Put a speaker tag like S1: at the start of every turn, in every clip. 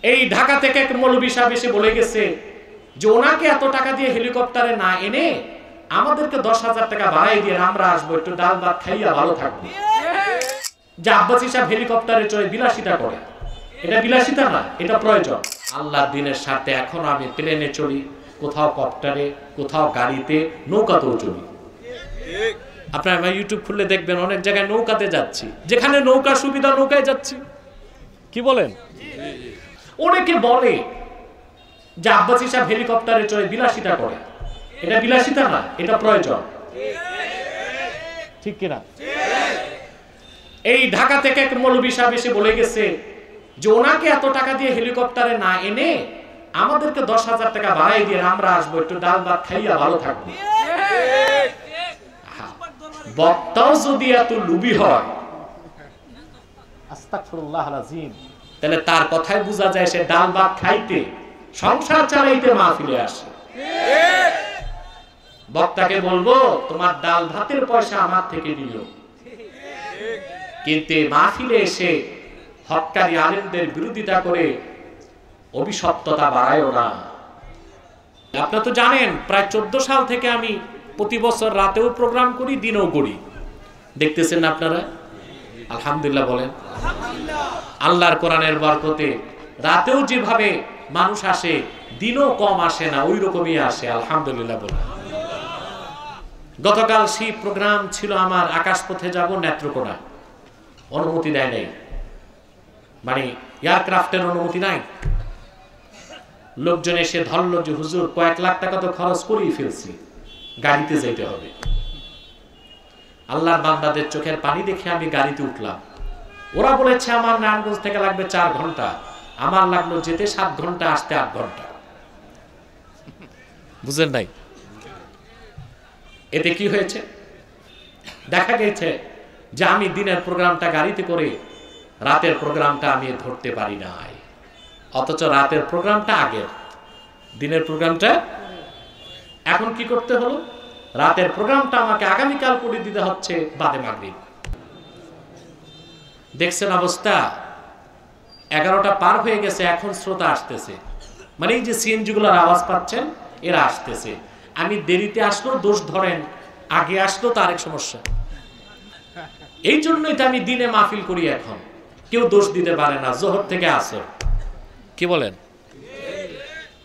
S1: এই ঢাকা থেকে এক মৌলবী সাহেব এসে বলে গেছে যে ওনাকে এত টাকা দিয়ে হেলিকপ্টারে না এনে আমাদেরকে 10,000 টাকা বাড়াই দিয়ে আমরা আসবো, একটু ডাল ভাত খাইয়া ভালো থাকবো। যে আব্বাসি সাহেব হেলিকপ্টারে চড়ে বিলাসিতা করে, এটা বিলাসিতা না, এটা প্রয়োজন। আল্লাহর দিনের স্বার্থে এখন আমি প্লেনে চড়ি, কোথাও কপ্টারে, কোথাও গাড়িতে, নৌকাতেও চড়ি। আপনারা ইউটিউব খুললে দেখবেন অনেক জায়গায় নৌকাতে যাচ্ছি, যেখানে নৌকা সুবিধা নৌকায় যাচ্ছি। কি বলেন? অনেকে বলে যে আব্বাসি সাহেব হেলিকপ্টারে চড়ে বিলাসিতা করে, এটা বিলাসিতা না, এটা প্রয়োজন। ঠিক কিনা? এই ঢাকা থেকে এক মৌলবী সাহেব এসে বলে গেছে যে ওনাকে এত টাকা দিয়ে হেলিকপ্টারে না এনে আমাদেরকে 10,000 টাকা বাড়াই দিয়ে আমরা আসবো, একটু ডাল ভাত খাইয়া ভালো থাকবো। বক্তাও যদি এত লুবি হয়, আস্তাগফিরুল্লাহল আযীম, তাহলে তার কথাই বোঝা যায় সে ডাল ভাত খাইতে, সংসার চালাইতে মাহফিলে আসে। বক্তাকে বলবো তোমার ডাল ভাতের পয়সা আমার থেকে দিও, কিন্তু মাহফিলে এসে হক্কানি আলেমদের বিরোধিতা করে অভিশপ্ততা বাড়ায়ও না। আপনারা তো জানেন প্রায় 14 সাল থেকে আমি প্রতি বছর রাতেও প্রোগ্রাম করি, দিনেও করি। দেখতেছেন না আপনারা? আলহামদুলিল্লাহ বলেন। আল্লাহর কোরআনের বরকতে রাতেও যেভাবে মানুষ আসে, দিনও কম আসে না, ওই রকমই আসে। আলহামদুলিল্লাহ বলেন। গতকাল সেই প্রোগ্রাম ছিল আমার আকাশপথে যাব নেত্রকোনা, অনুমতি দেয় নাই, মানে এয়ারক্রাফটের অনুমতি নাই। লোকজন এসে ধরল যে হুজুর কয়েক লাখ টাকা তো খরচ করেই ফেলছি, গাড়িতে যেতে হবে। আল্লাহর বান্দাদের চোখের পানি দেখে আমি গাড়িতে উঠলাম। ওরা বলেছে আমার নারায়ণগঞ্জ থেকে লাগবে 4 ঘন্টা, আমার লাগলো যেতে 7 ঘন্টা, আসতে 8 ঘন্টা। বুঝেন নাই? এতে কি হয়েছে? দেখা গেছে যে আমি দিনের প্রোগ্রামটা গাড়িতে করে রাতের প্রোগ্রামটা আমি ধরতে পারি নাই, অথচ রাতের প্রোগ্রামটা আগের, দিনের প্রোগ্রামটা। এখন কি করতে হলো? রাতের প্রোগ্রামটা আমাকে আগামীকাল করে দিতে হচ্ছে বাদে মাগরিব। দেখছেন অবস্থা? 11টা পার হয়ে গেছে, এখন শ্রোতা আসতেছে, মানে এই যে সিএনজি গুলোর আওয়াজ পাচ্ছেন, এরা আসতেছে। আমি দেরিতে আসলো দোষ ধরেন, আগে আসলো তো আরেক সমস্যা। এই জন্যই তো আমি দিনে মাহফিল করি, এখন কেউ দোষ দিতে পারে না, জোহর থেকে আসর। কি বলেন?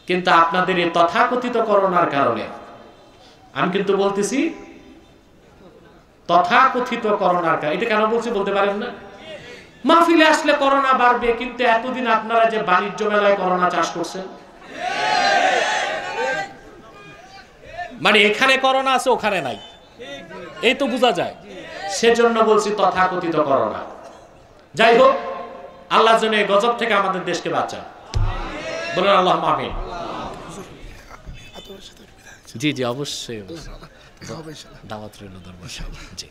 S1: কিন্তু আপনাদের এই তথাকথিত করোনার কারণে, আমি কিন্তু বলতেছি তথাকথিত করোনার কারণে, এটা কেন বলছি বলতে পারেন না? মাহফিলে আসলে করোনা বাড়বে, কিন্তু এতদিন আপনারা যে বাণিজ্য মেলায় করোনা চাষ করছেন, মানে এখানে করোনা আছে ওখানে নাই, এই তো বোঝা যায়। সেজন্য বলছি তথাকথিত করোনা। যাই হোক, আল্লাহ যেন এই গজব থেকে আমাদের দেশকে বাঁচান, বলেন আল্লাহুম্মা আমিন। জি জি অবশ্যই দাওয়াত রইল দরবার সাহেব। জি।